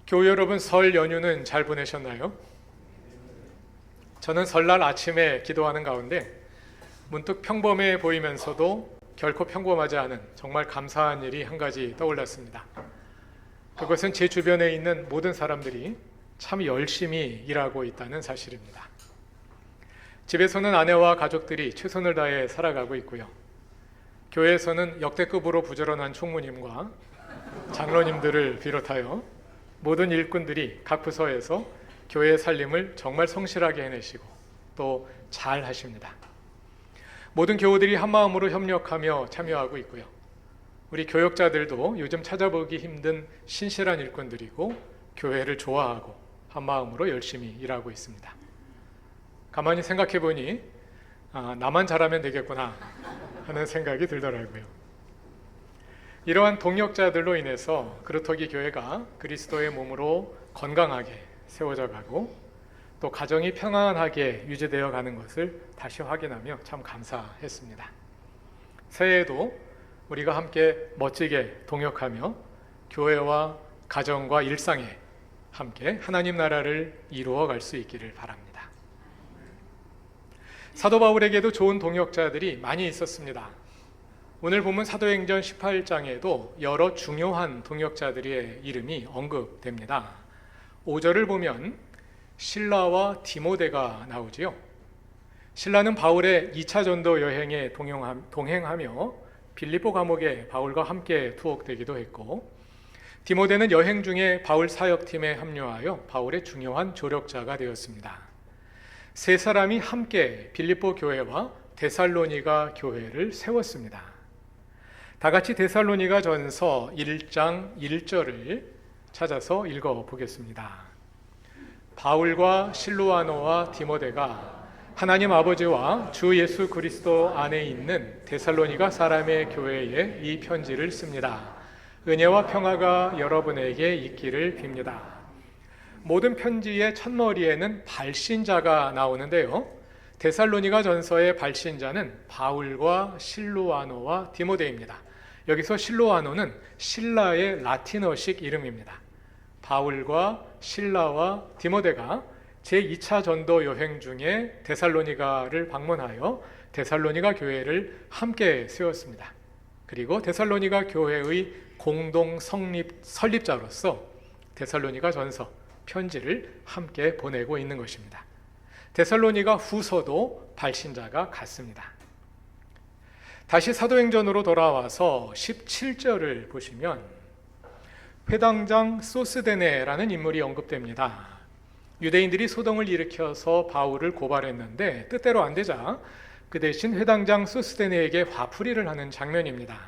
교우 여러분, 설 연휴는 잘 보내셨나요? 저는 설날 아침에 기도하는 가운데 문득 평범해 보이면서도 결코 평범하지 않은 정말 감사한 일이 한 가지 떠올랐습니다. 그것은 제 주변에 있는 모든 사람들이 참 열심히 일하고 있다는 사실입니다. 집에서는 아내와 가족들이 최선을 다해 살아가고 있고요. 교회에서는 역대급으로 부지런한 총무님과 장로님들을 비롯하여 모든 일꾼들이 각 부서에서 교회의 살림을 정말 성실하게 해내시고 또 잘 하십니다. 모든 교우들이 한마음으로 협력하며 참여하고 있고요. 우리 교역자들도 요즘 찾아보기 힘든 신실한 일꾼들이고 교회를 좋아하고 한마음으로 열심히 일하고 있습니다. 가만히 생각해 보니 나만 잘하면 되겠구나 하는 생각이 들더라고요. 이러한 동역자들로 인해서 그루터기 교회가 그리스도의 몸으로 건강하게 세워져 가고 또 가정이 평안하게 유지되어 가는 것을 다시 확인하며 참 감사했습니다. 새해에도 우리가 함께 멋지게 동역하며 교회와 가정과 일상에 함께 하나님 나라를 이루어 갈 수 있기를 바랍니다. 사도 바울에게도 좋은 동역자들이 많이 있었습니다. 오늘 보면 사도행전 18장에도 여러 중요한 동역자들의 이름이 언급됩니다. 5절을 보면 실라와 디모데가 나오지요. 실라는 바울의 2차 전도 여행에 동행하며 빌립보 감옥에 바울과 함께 투옥되기도 했고, 디모데는 여행 중에 바울 사역팀에 합류하여 바울의 중요한 조력자가 되었습니다. 세 사람이 함께 빌립보 교회와 데살로니가 교회를 세웠습니다. 다 같이 데살로니가 전서 1장 1절을 찾아서 읽어보겠습니다. 바울과 실루아노와 디모데가 하나님 아버지와 주 예수 그리스도 안에 있는 데살로니가 사람의 교회에 이 편지를 씁니다. 은혜와 평화가 여러분에게 있기를 빕니다. 모든 편지의 첫머리에는 발신자가 나오는데요. 데살로니가 전서의 발신자는 바울과 실루아노와 디모데입니다. 여기서 실루아노는 신라의 라틴어식 이름입니다. 바울과 신라와 디모데가 제2차 전도 여행 중에 데살로니가를 방문하여 데살로니가 교회를 함께 세웠습니다. 그리고 데살로니가 교회의 공동 설립자로서 데살로니가 전서 편지를 함께 보내고 있는 것입니다. 데살로니가 후서도 발신자가 같습니다. 다시 사도행전으로 돌아와서 17절을 보시면 회당장 소스데네라는 인물이 언급됩니다. 유대인들이 소동을 일으켜서 바울을 고발했는데 뜻대로 안 되자 그 대신 회당장 소스데네에게 화풀이를 하는 장면입니다.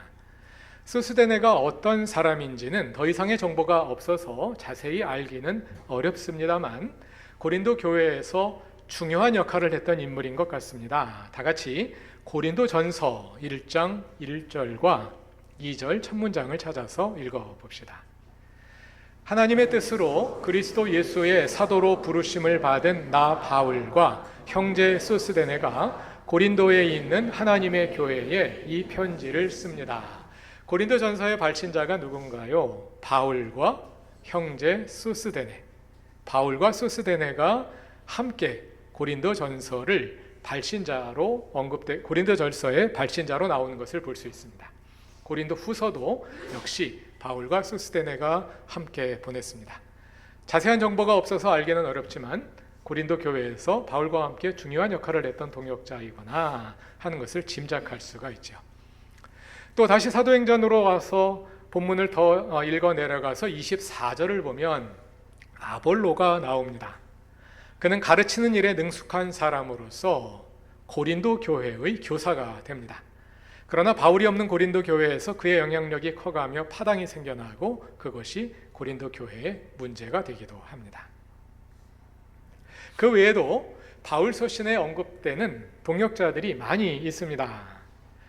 소스데네가 어떤 사람인지는 더 이상의 정보가 없어서 자세히 알기는 어렵습니다만 고린도 교회에서 중요한 역할을 했던 인물인 것 같습니다. 다 같이 고린도 전서 1장 1절과 2절 첫 문장을 찾아서 읽어봅시다. 하나님의 뜻으로 그리스도 예수의 사도로 부르심을 받은 나 바울과 형제 소스데네가 고린도에 있는 하나님의 교회에 이 편지를 씁니다. 고린도 전서의 발신자가 누군가요? 바울과 형제 소스데네. 바울과 소스데네가 함께 고린도 전서를 발신자로 고린도 전서의 발신자로 나오는 것을 볼 수 있습니다. 고린도 후서도 역시 바울과 소스데네가 함께 보냈습니다. 자세한 정보가 없어서 알기는 어렵지만 고린도 교회에서 바울과 함께 중요한 역할을 했던 동역자이거나 하는 것을 짐작할 수가 있죠. 또 다시 사도행전으로 와서 본문을 더 읽어 내려가서 24절을 보면 아볼로가 나옵니다. 그는 가르치는 일에 능숙한 사람으로서 고린도 교회의 교사가 됩니다. 그러나 바울이 없는 고린도 교회에서 그의 영향력이 커가며 파당이 생겨나고 그것이 고린도 교회의 문제가 되기도 합니다. 그 외에도 바울 서신에 언급되는 동역자들이 많이 있습니다.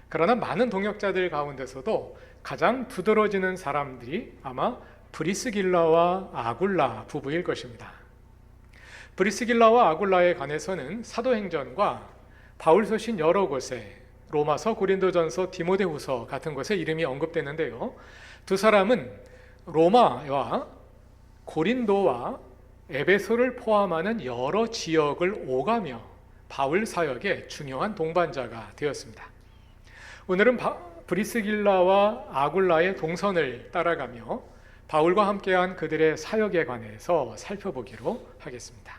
그러나 많은 동역자들 가운데서도 가장 두드러지는 사람들이 아마 브리스길라와 아굴라 부부일 것입니다. 브리스길라와 아굴라에 관해서는 사도행전과 바울서신 여러 곳에 로마서, 고린도전서, 디모데후서 같은 곳에 이름이 언급되는데요. 두 사람은 로마와 고린도와 에베소를 포함하는 여러 지역을 오가며 바울 사역의 중요한 동반자가 되었습니다. 오늘은 브리스길라와 아굴라의 동선을 따라가며 바울과 함께한 그들의 사역에 관해서 살펴보기로 하겠습니다.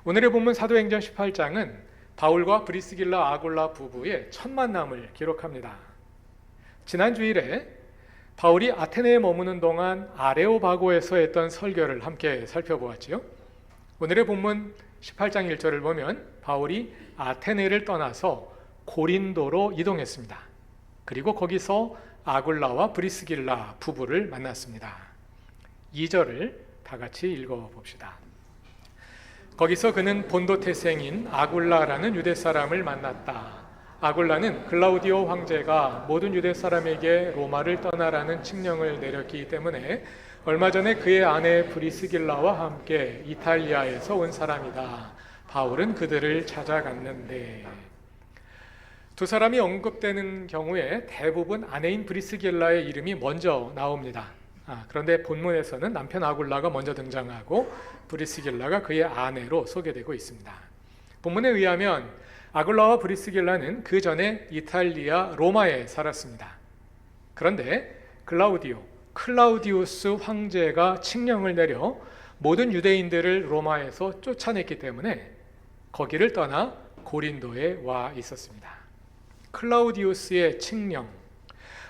오늘의 본문 사도행전 18장은 바울과 브리스길라 아굴라 부부의 첫 만남을 기록합니다. 지난 주일에 바울이 아테네에 머무는 동안 아레오바고에서 했던 설교를 함께 살펴보았지요. 오늘의 본문 18장 1절을 보면 바울이 아테네를 떠나서 고린도로 이동했습니다. 그리고 거기서 아굴라와 브리스길라 부부를 만났습니다. 2절을 다 같이 읽어봅시다. 거기서 그는 본도 태생인 아굴라라는 유대 사람을 만났다. 아굴라는 글라우디오 황제가 모든 유대 사람에게 로마를 떠나라는 칙령을 내렸기 때문에 얼마 전에 그의 아내 브리스길라와 함께 이탈리아에서 온 사람이다. 바울은 그들을 찾아갔는데, 두 사람이 언급되는 경우에 대부분 아내인 브리스길라의 이름이 먼저 나옵니다. 그런데 본문에서는 남편 아굴라가 먼저 등장하고 브리스길라가 그의 아내로 소개되고 있습니다. 본문에 의하면 아굴라와 브리스길라는 그 전에 이탈리아 로마에 살았습니다. 그런데 클라우디우스 황제가 칙령을 내려 모든 유대인들을 로마에서 쫓아냈기 때문에 거기를 떠나 고린도에 와 있었습니다. 클라우디우스의 칙령,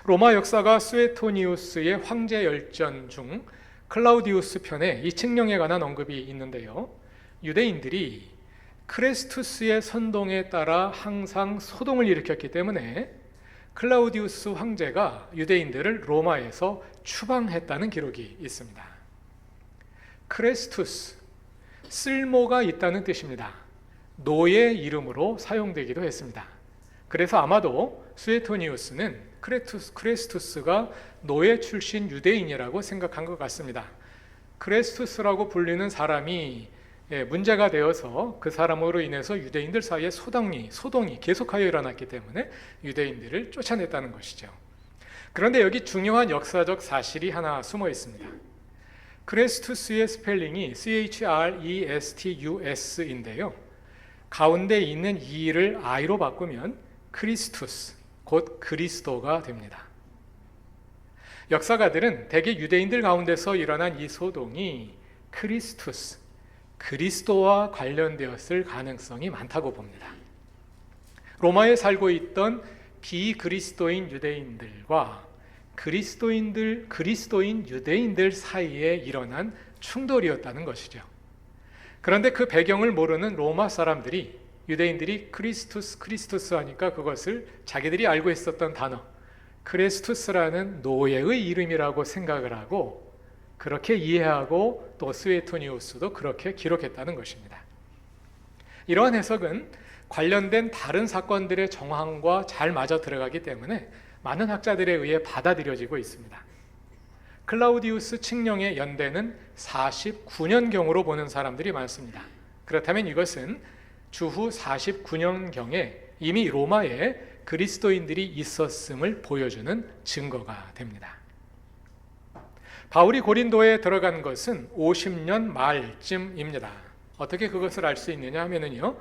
로마 역사가 스웨토니우스의 황제 열전 중 클라우디우스 편에 이 칙령에 관한 언급이 있는데요. 유대인들이 크레스투스의 선동에 따라 항상 소동을 일으켰기 때문에 클라우디우스 황제가 유대인들을 로마에서 추방했다는 기록이 있습니다. 크레스투스, 쓸모가 있다는 뜻입니다. 노예 이름으로 사용되기도 했습니다. 그래서 아마도 스웨토니우스는 크레스투스가 노예 출신 유대인이라고 생각한 것 같습니다. 크레스투스라고 불리는 사람이 문제가 되어서 그 사람으로 인해서 유대인들 사이에 소동이 계속하여 일어났기 때문에 유대인들을 쫓아냈다는 것이죠. 그런데 여기 중요한 역사적 사실이 하나 숨어 있습니다. 크레스투스의 스펠링이 CHRESTUS인데요. 가운데 있는 E를 I로 바꾸면 크리스투스, 곧 그리스도가 됩니다. 역사가들은 대개 유대인들 가운데서 일어난 이 소동이 그리스도와 관련되었을 가능성이 많다고 봅니다. 로마에 살고 있던 비그리스도인 유대인들과 그리스도인 유대인들 사이에 일어난 충돌이었다는 것이죠. 그런데 그 배경을 모르는 로마 사람들이 유대인들이 크리스투스 하니까 그것을 자기들이 알고 있었던 단어 크레스투스라는 노예의 이름이라고 생각을 하고 그렇게 이해하고 또 스웨토니우스도 그렇게 기록했다는 것입니다. 이러한 해석은 관련된 다른 사건들의 정황과 잘 맞아 들어가기 때문에 많은 학자들에 의해 받아들여지고 있습니다. 클라우디우스 칙령의 연대는 49년경으로 보는 사람들이 많습니다. 그렇다면 이것은 주후 49년경에 이미 로마에 그리스도인들이 있었음을 보여주는 증거가 됩니다. 바울이 고린도에 들어간 것은 50년 말쯤입니다. 어떻게 그것을 알 수 있느냐 하면은요,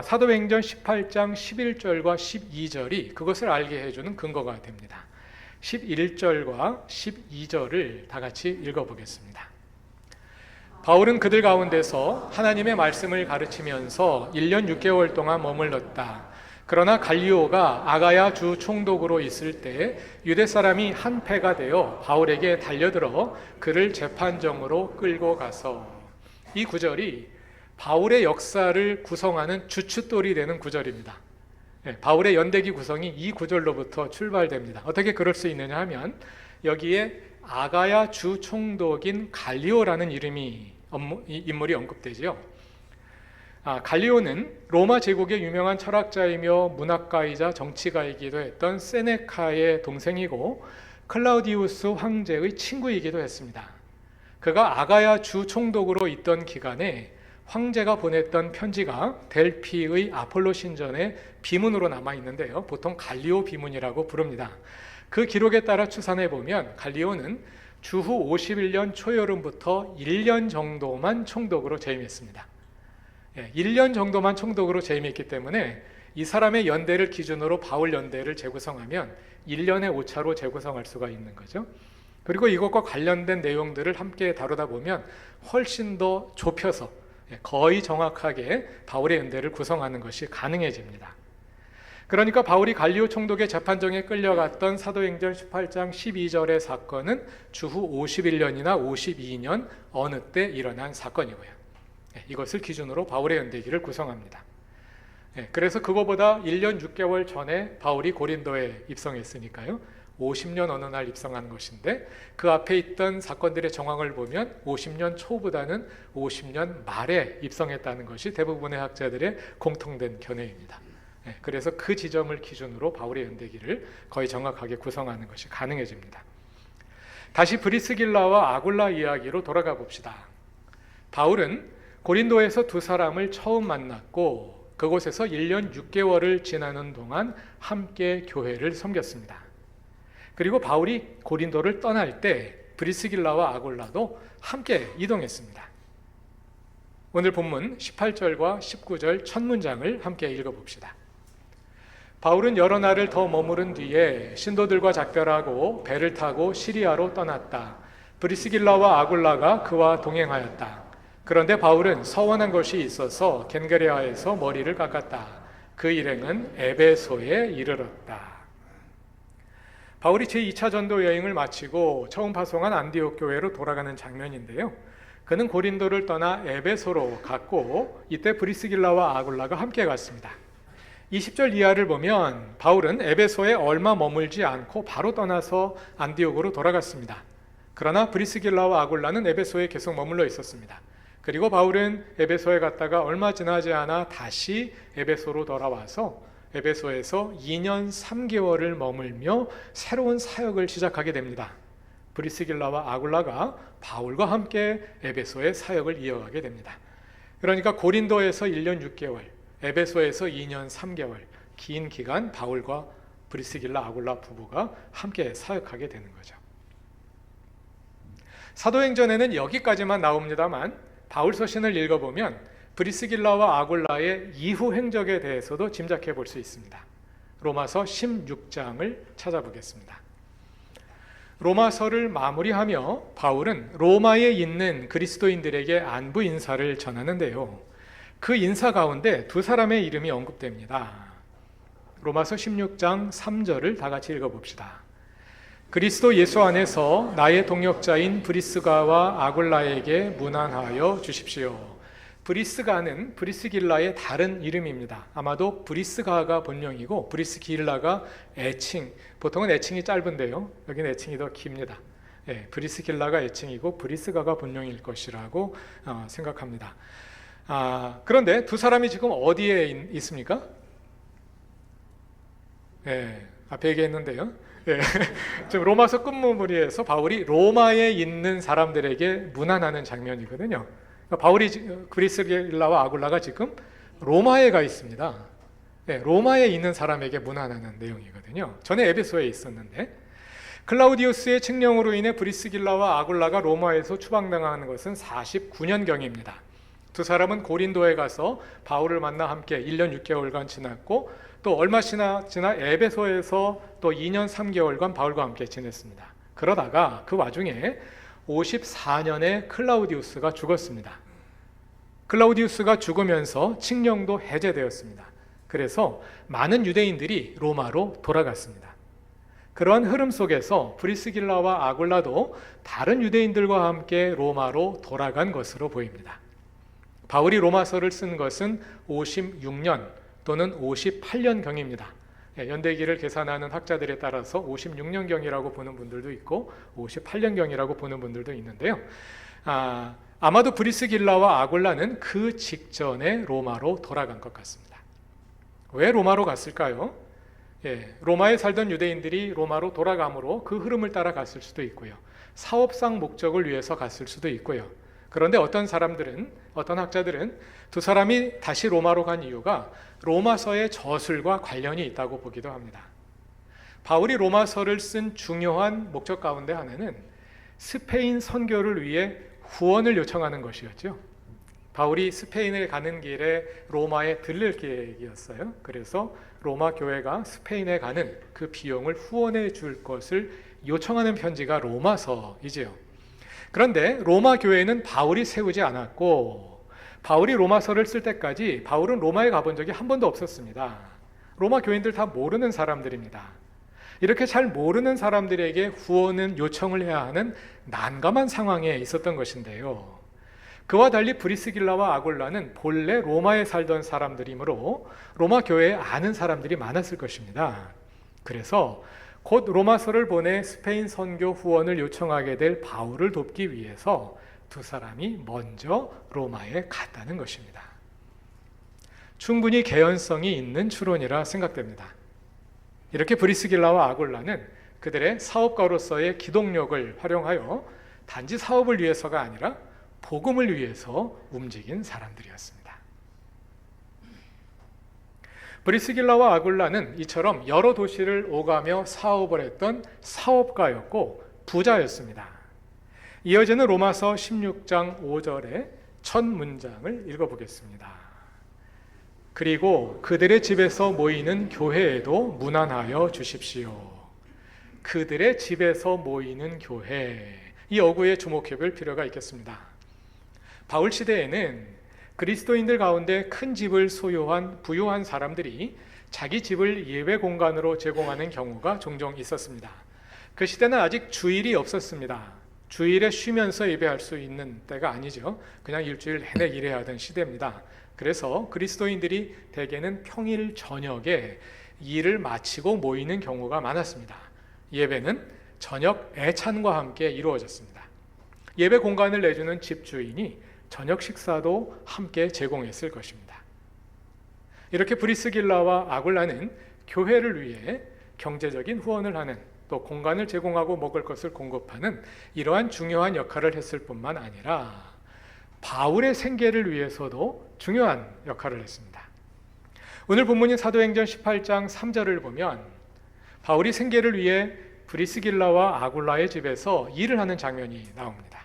사도행전 18장 11절과 12절이 그것을 알게 해주는 근거가 됩니다. 11절과 12절을 다 같이 읽어보겠습니다. 바울은 그들 가운데서 하나님의 말씀을 가르치면서 1년 6개월 동안 머물렀다. 그러나 갈리오가 아가야 주 총독으로 있을 때 유대 사람이 한 패가 되어 바울에게 달려들어 그를 재판정으로 끌고 가서, 이 구절이 바울의 역사를 구성하는 주춧돌이 되는 구절입니다. 바울의 연대기 구성이 이 구절로부터 출발됩니다. 어떻게 그럴 수 있느냐 하면 여기에 아가야 주 총독인 갈리오라는 인물이 언급되지요. 갈리오는 로마 제국의 유명한 철학자이며 문학가이자 정치가이기도 했던 세네카의 동생이고 클라우디우스 황제의 친구이기도 했습니다. 그가 아가야 주 총독으로 있던 기간에 황제가 보냈던 편지가 델피의 아폴로 신전의 비문으로 남아 있는데요. 보통 갈리오 비문이라고 부릅니다. 그 기록에 따라 추산해 보면 갈리오는 주후 51년 초여름부터 1년 정도만 총독으로 재임했습니다. 1년 정도만 총독으로 재임했기 때문에 이 사람의 연대를 기준으로 바울 연대를 재구성하면 1년의 오차로 재구성할 수가 있는 거죠. 그리고 이것과 관련된 내용들을 함께 다루다 보면 훨씬 더 좁혀서 거의 정확하게 바울의 연대를 구성하는 것이 가능해집니다. 그러니까 바울이 갈리오 총독의 재판정에 끌려갔던 사도행전 18장 12절의 사건은 주후 51년이나 52년 어느 때 일어난 사건이고요. 이것을 기준으로 바울의 연대기를 구성합니다. 그래서 그거보다 1년 6개월 전에 바울이 고린도에 입성했으니까요. 50년 어느 날 입성한 것인데 그 앞에 있던 사건들의 정황을 보면 50년 초보다는 50년 말에 입성했다는 것이 대부분의 학자들의 공통된 견해입니다. 그래서 그 지점을 기준으로 바울의 연대기를 거의 정확하게 구성하는 것이 가능해집니다. 다시 브리스길라와 아굴라 이야기로 돌아가 봅시다. 바울은 고린도에서 두 사람을 처음 만났고 그곳에서 1년 6개월을 지나는 동안 함께 교회를 섬겼습니다. 그리고 바울이 고린도를 떠날 때 브리스길라와 아굴라도 함께 이동했습니다. 오늘 본문 18절과 19절 첫 문장을 함께 읽어봅시다. 바울은 여러 날을 더 머무른 뒤에 신도들과 작별하고 배를 타고 시리아로 떠났다. 브리스길라와 아굴라가 그와 동행하였다. 그런데 바울은 서원한 것이 있어서 겐그레아에서 머리를 깎았다. 그 일행은 에베소에 이르렀다. 바울이 제2차 전도 여행을 마치고 처음 파송한 안디옥 교회로 돌아가는 장면인데요. 그는 고린도를 떠나 에베소로 갔고 이때 브리스길라와 아굴라가 함께 갔습니다. 20절 이하를 보면 바울은 에베소에 얼마 머물지 않고 바로 떠나서 안디옥으로 돌아갔습니다. 그러나 브리스길라와 아굴라는 에베소에 계속 머물러 있었습니다. 그리고 바울은 에베소에 갔다가 얼마 지나지 않아 다시 에베소로 돌아와서 에베소에서 2년 3개월을 머물며 새로운 사역을 시작하게 됩니다. 브리스길라와 아굴라가 바울과 함께 에베소의 사역을 이어가게 됩니다. 그러니까 고린도에서 1년 6개월, 에베소에서 2년 3개월, 긴 기간 바울과 브리스길라 아굴라 부부가 함께 사역하게 되는 거죠. 사도행전에는 여기까지만 나옵니다만 바울 서신을 읽어보면 브리스길라와 아굴라의 이후 행적에 대해서도 짐작해 볼 수 있습니다. 로마서 16장을 찾아보겠습니다. 로마서를 마무리하며 바울은 로마에 있는 그리스도인들에게 안부 인사를 전하는데요. 그 인사 가운데 두 사람의 이름이 언급됩니다. 로마서 16장 3절을 다 같이 읽어봅시다. 그리스도 예수 안에서 나의 동역자인 브리스가와 아굴라에게 문안하여 주십시오. 브리스가는 브리스길라의 다른 이름입니다. 아마도 브리스가가 본명이고 브리스길라가 애칭, 보통은 애칭이 짧은데요. 여기는 애칭이 더 깁니다. 브리스길라가 애칭이고 브리스가가 본명일 것이라고 생각합니다. 그런데 두 사람이 지금 어디에 있습니까? 앞에 얘기했는데요. 지금 로마서 끝무리에서 바울이 로마에 있는 사람들에게 문안하는 장면이거든요. 그러니까 바울이 브리스길라와 아굴라가 지금 로마에 가 있습니다. 로마에 있는 사람에게 문안하는 내용이거든요. 전에 에베소에 있었는데 클라우디우스의 칙령으로 인해 브리스길라와 아굴라가 로마에서 추방당하는 것은 49년경입니다. 두 사람은 고린도에 가서 바울을 만나 함께 1년 6개월간 지났고 또 얼마 지나 에베소에서 또 2년 3개월간 바울과 함께 지냈습니다. 그러다가 그 와중에 54년에 클라우디우스가 죽었습니다. 클라우디우스가 죽으면서 칙령도 해제되었습니다. 그래서 많은 유대인들이 로마로 돌아갔습니다. 그러한 흐름 속에서 브리스길라와 아굴라도 다른 유대인들과 함께 로마로 돌아간 것으로 보입니다. 바울이 로마서를 쓴 것은 56년 또는 58년경입니다. 연대기를 계산하는 학자들에 따라서 56년경이라고 보는 분들도 있고 58년경이라고 보는 분들도 있는데요. 아마도 브리스길라와 아굴라는 그 직전에 로마로 돌아간 것 같습니다. 왜 로마로 갔을까요? 로마에 살던 유대인들이 로마로 돌아가므로 그 흐름을 따라 갔을 수도 있고요. 사업상 목적을 위해서 갔을 수도 있고요. 그런데 어떤 학자들은 두 사람이 다시 로마로 간 이유가 로마서의 저술과 관련이 있다고 보기도 합니다. 바울이 로마서를 쓴 중요한 목적 가운데 하나는 스페인 선교를 위해 후원을 요청하는 것이었죠. 바울이 스페인에 가는 길에 로마에 들릴 계획이었어요. 그래서 로마 교회가 스페인에 가는 그 비용을 후원해 줄 것을 요청하는 편지가 로마서이지요. 그런데 로마 교회는 바울이 세우지 않았고, 바울이 로마서를 쓸 때까지 바울은 로마에 가본 적이 한 번도 없었습니다. 로마 교인들 다 모르는 사람들입니다. 이렇게 잘 모르는 사람들에게 후원은 요청을 해야 하는 난감한 상황에 있었던 것인데요. 그와 달리 브리스길라와 아굴라는 본래 로마에 살던 사람들이므로 로마 교회에 아는 사람들이 많았을 것입니다. 그래서 곧 로마서를 보내 스페인 선교 후원을 요청하게 될 바울을 돕기 위해서 두 사람이 먼저 로마에 갔다는 것입니다. 충분히 개연성이 있는 추론이라 생각됩니다. 이렇게 브리스길라와 아굴라는 그들의 사업가로서의 기동력을 활용하여 단지 사업을 위해서가 아니라 복음을 위해서 움직인 사람들이었습니다. 브리스길라와 아굴라는 이처럼 여러 도시를 오가며 사업을 했던 사업가였고 부자였습니다. 이어지는 로마서 16장 5절의 첫 문장을 읽어보겠습니다. 그리고 그들의 집에서 모이는 교회에도 문안하여 주십시오. 그들의 집에서 모이는 교회, 이 어구에 주목해 볼 필요가 있겠습니다. 바울 시대에는 그리스도인들 가운데 큰 집을 소유한 부유한 사람들이 자기 집을 예배 공간으로 제공하는 경우가 종종 있었습니다. 그 시대는 아직 주일이 없었습니다. 주일에 쉬면서 예배할 수 있는 때가 아니죠. 그냥 일주일 내내 일해야 하던 시대입니다. 그래서 그리스도인들이 대개는 평일 저녁에 일을 마치고 모이는 경우가 많았습니다. 예배는 저녁 애찬과 함께 이루어졌습니다. 예배 공간을 내주는 집주인이 저녁 식사도 함께 제공했을 것입니다. 이렇게 브리스길라와 아굴라는 교회를 위해 경제적인 후원을 하는, 또 공간을 제공하고 먹을 것을 공급하는 이러한 중요한 역할을 했을 뿐만 아니라 바울의 생계를 위해서도 중요한 역할을 했습니다. 오늘 본문인 사도행전 18장 3절을 보면 바울이 생계를 위해 브리스길라와 아굴라의 집에서 일을 하는 장면이 나옵니다.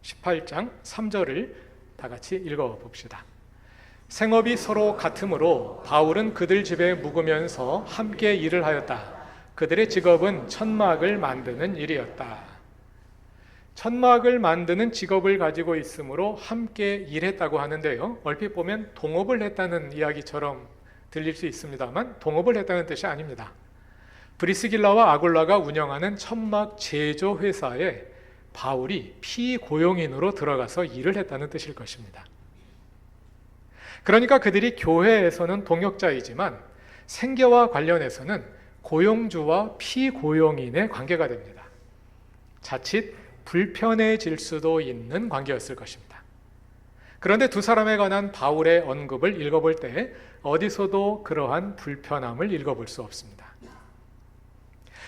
18장 3절을 다 같이 읽어봅시다. 생업이 서로 같으므로 바울은 그들 집에 묵으면서 함께 일을 하였다. 그들의 직업은 천막을 만드는 일이었다. 천막을 만드는 직업을 가지고 있으므로 함께 일했다고 하는데요, 얼핏 보면 동업을 했다는 이야기처럼 들릴 수 있습니다만 동업을 했다는 뜻이 아닙니다. 브리스길라와 아굴라가 운영하는 천막 제조 회사에 바울이 피고용인으로 들어가서 일을 했다는 뜻일 것입니다. 그러니까 그들이 교회에서는 동역자이지만 생계와 관련해서는 고용주와 피고용인의 관계가 됩니다. 자칫 불편해질 수도 있는 관계였을 것입니다. 그런데 두 사람에 관한 바울의 언급을 읽어볼 때 어디서도 그러한 불편함을 읽어볼 수 없습니다.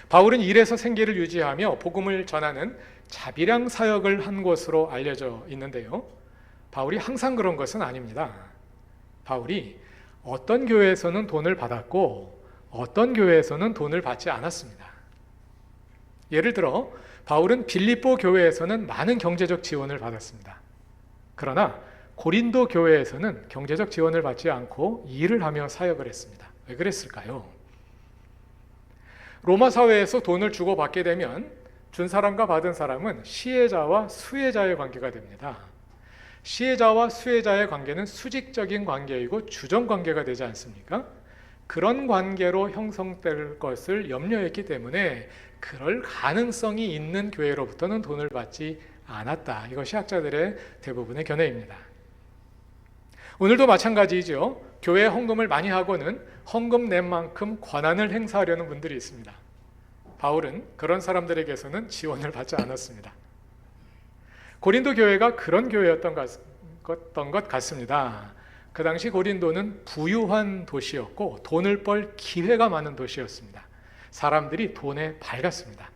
바울은 일에서 생계를 유지하며 복음을 전하는 자비량 사역을 한 것으로 알려져 있는데요, 바울이 항상 그런 것은 아닙니다. 바울이 어떤 교회에서는 돈을 받았고 어떤 교회에서는 돈을 받지 않았습니다. 예를 들어 바울은 빌립보 교회에서는 많은 경제적 지원을 받았습니다. 그러나 고린도 교회에서는 경제적 지원을 받지 않고 일을 하며 사역을 했습니다. 왜 그랬을까요? 로마 사회에서 돈을 주고받게 되면 준 사람과 받은 사람은 시혜자와 수혜자의 관계가 됩니다. 시혜자와 수혜자의 관계는 수직적인 관계이고 주정 관계가 되지 않습니까? 그런 관계로 형성될 것을 염려했기 때문에 그럴 가능성이 있는 교회로부터는 돈을 받지 않았다. 이것이 학자들의 대부분의 견해입니다. 오늘도 마찬가지이죠. 교회에 헌금을 많이 하고는 헌금 낸 만큼 권한을 행사하려는 분들이 있습니다. 바울은 그런 사람들에게서는 지원을 받지 않았습니다. 고린도 교회가 그런 교회였던 것 같습니다. 그 당시 고린도는 부유한 도시였고 돈을 벌 기회가 많은 도시였습니다. 사람들이 돈에 밝았습니다.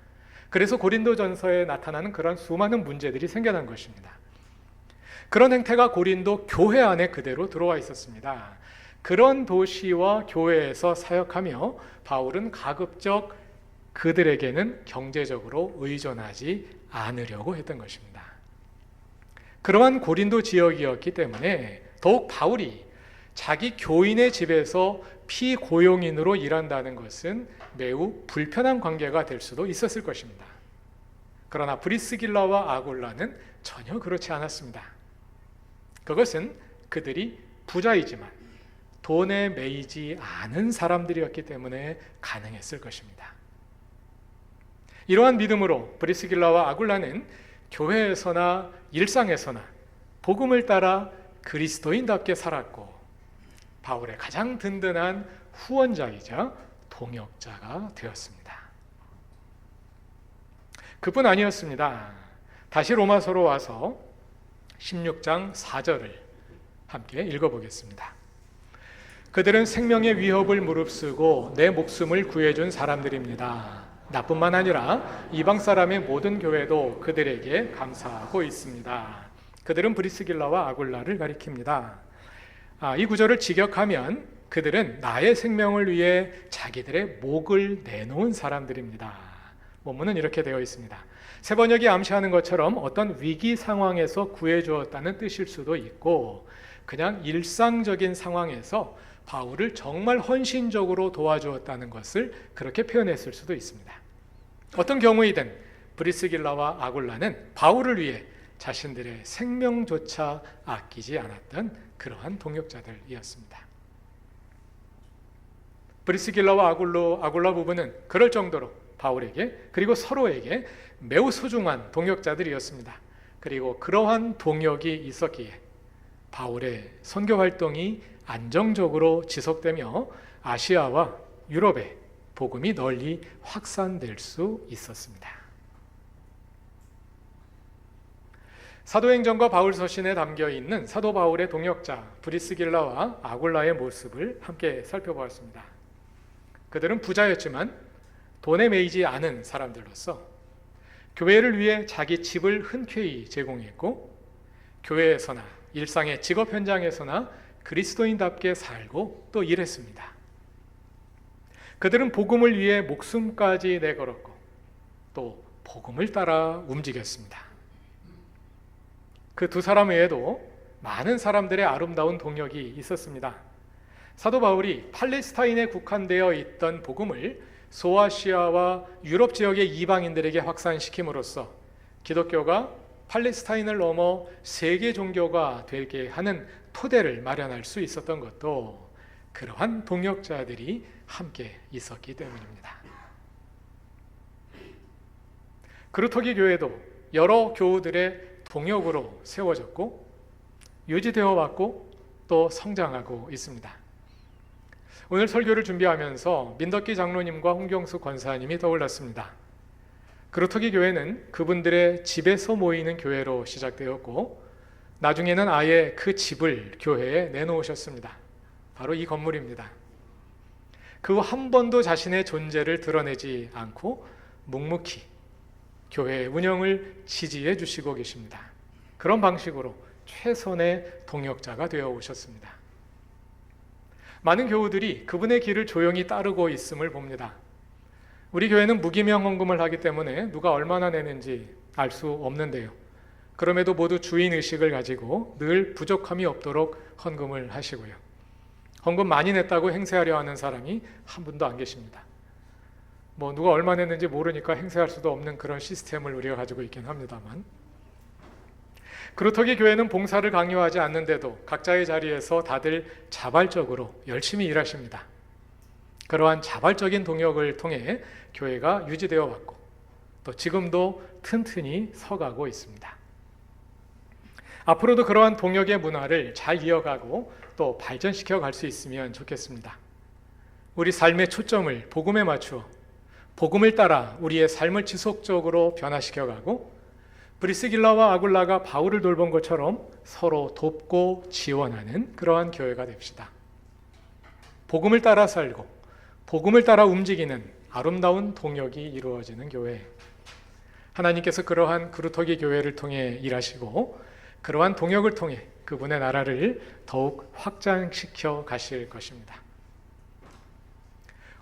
그래서 고린도전서에 나타나는 그런 수많은 문제들이 생겨난 것입니다. 그런 행태가 고린도 교회 안에 그대로 들어와 있었습니다. 그런 도시와 교회에서 사역하며 바울은 가급적 그들에게는 경제적으로 의존하지 않으려고 했던 것입니다. 그러한 고린도 지역이었기 때문에 더욱 바울이 자기 교인의 집에서 피고용인으로 일한다는 것은 매우 불편한 관계가 될 수도 있었을 것입니다. 그러나 브리스길라와 아굴라는 전혀 그렇지 않았습니다. 그것은 그들이 부자이지만 돈에 매이지 않은 사람들이었기 때문에 가능했을 것입니다. 이러한 믿음으로 브리스길라와 아굴라는 교회에서나 일상에서나 복음을 따라 그리스도인답게 살았고 바울의 가장 든든한 후원자이자 동역자가 되었습니다. 그뿐 아니었습니다. 다시 로마서로 와서 16장 4절을 함께 읽어보겠습니다. 그들은 생명의 위협을 무릅쓰고 내 목숨을 구해준 사람들입니다. 나뿐만 아니라 이방 사람의 모든 교회도 그들에게 감사하고 있습니다. 그들은 브리스길라와 아굴라를 가리킵니다. 이 구절을 직역하면 그들은 나의 생명을 위해 자기들의 목을 내놓은 사람들입니다. 원문은 이렇게 되어 있습니다. 새 번역이 암시하는 것처럼 어떤 위기 상황에서 구해주었다는 뜻일 수도 있고 그냥 일상적인 상황에서 바울을 정말 헌신적으로 도와주었다는 것을 그렇게 표현했을 수도 있습니다. 어떤 경우이든 브리스길라와 아굴라는 바울을 위해 자신들의 생명조차 아끼지 않았던 그러한 동역자들이었습니다. 브리스길라와 아굴라 부부는 그럴 정도로 바울에게 그리고 서로에게 매우 소중한 동역자들이었습니다. 그리고 그러한 동역이 있었기에 바울의 선교 활동이 안정적으로 지속되며 아시아와 유럽에 복음이 널리 확산될 수 있었습니다. 사도행전과 바울서신에 담겨있는 사도 바울의 동역자 브리스길라와 아굴라의 모습을 함께 살펴보았습니다. 그들은 부자였지만 돈에 매이지 않은 사람들로서 교회를 위해 자기 집을 흔쾌히 제공했고 교회에서나 일상의 직업 현장에서나 그리스도인답게 살고 또 일했습니다. 그들은 복음을 위해 목숨까지 내걸었고 또 복음을 따라 움직였습니다. 그 두 사람 외에도 많은 사람들의 아름다운 동역이 있었습니다. 사도 바울이 팔레스타인에 국한되어 있던 복음을 소아시아와 유럽 지역의 이방인들에게 확산시킴으로써 기독교가 팔레스타인을 넘어 세계 종교가 되게 하는 토대를 마련할 수 있었던 것도 그러한 동역자들이 함께 있었기 때문입니다. 그루터기 교회도 여러 교우들의 동역으로 세워졌고 유지되어 왔고 또 성장하고 있습니다. 오늘 설교를 준비하면서 민덕기 장로님과 홍경수 권사님이 떠올랐습니다. 그루터기 교회는 그분들의 집에서 모이는 교회로 시작되었고 나중에는 아예 그 집을 교회에 내놓으셨습니다. 바로 이 건물입니다. 그 후 한 번도 자신의 존재를 드러내지 않고 묵묵히 교회의 운영을 지지해 주시고 계십니다. 그런 방식으로 최선의 동역자가 되어 오셨습니다. 많은 교우들이 그분의 길을 조용히 따르고 있음을 봅니다. 우리 교회는 무기명 헌금을 하기 때문에 누가 얼마나 내는지 알 수 없는데요. 그럼에도 모두 주인의식을 가지고 늘 부족함이 없도록 헌금을 하시고요. 헌금 많이 냈다고 행세하려 하는 사람이 한 분도 안 계십니다. 누가 얼마 냈는지 모르니까 행세할 수도 없는 그런 시스템을 우리가 가지고 있긴 합니다만, 그루터기 교회는 봉사를 강요하지 않는데도 각자의 자리에서 다들 자발적으로 열심히 일하십니다. 그러한 자발적인 동역을 통해 교회가 유지되어 왔고 또 지금도 튼튼히 서가고 있습니다. 앞으로도 그러한 동역의 문화를 잘 이어가고 또 발전시켜 갈 수 있으면 좋겠습니다. 우리 삶의 초점을 복음에 맞추어 복음을 따라 우리의 삶을 지속적으로 변화시켜가고 브리스길라와 아굴라가 바울을 돌본 것처럼 서로 돕고 지원하는 그러한 교회가 됩시다. 복음을 따라 살고 복음을 따라 움직이는 아름다운 동역이 이루어지는 교회. 하나님께서 그러한 그루터기 교회를 통해 일하시고 그러한 동역을 통해 그분의 나라를 더욱 확장시켜 가실 것입니다.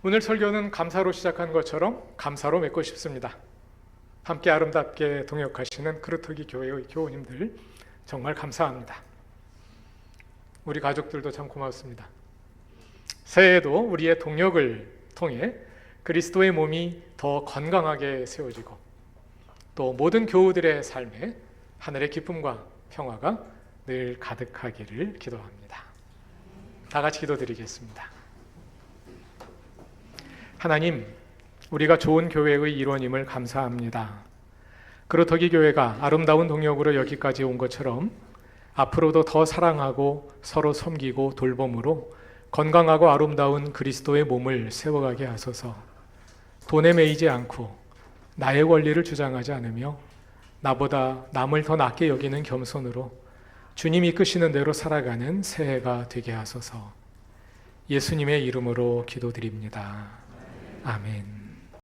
오늘 설교는 감사로 시작한 것처럼 감사로 맺고 싶습니다. 함께 아름답게 동역하시는 크루터기 교회의 교우님들 정말 감사합니다. 우리 가족들도 참 고맙습니다. 새해에도 우리의 동역을 통해 그리스도의 몸이 더 건강하게 세워지고 또 모든 교우들의 삶에 하늘의 기쁨과 평화가 늘 가득하기를 기도합니다. 다 같이 기도드리겠습니다. 하나님, 우리가 좋은 교회의 일원임을 감사합니다. 그루터기 교회가 아름다운 동역으로 여기까지 온 것처럼 앞으로도 더 사랑하고 서로 섬기고 돌봄으로 건강하고 아름다운 그리스도의 몸을 세워가게 하소서. 돈에 매이지 않고 나의 권리를 주장하지 않으며 나보다 남을 더 낮게 여기는 겸손으로 주님이 이끄시는 대로 살아가는 새해가 되게 하소서. 예수님의 이름으로 기도드립니다. 아멘.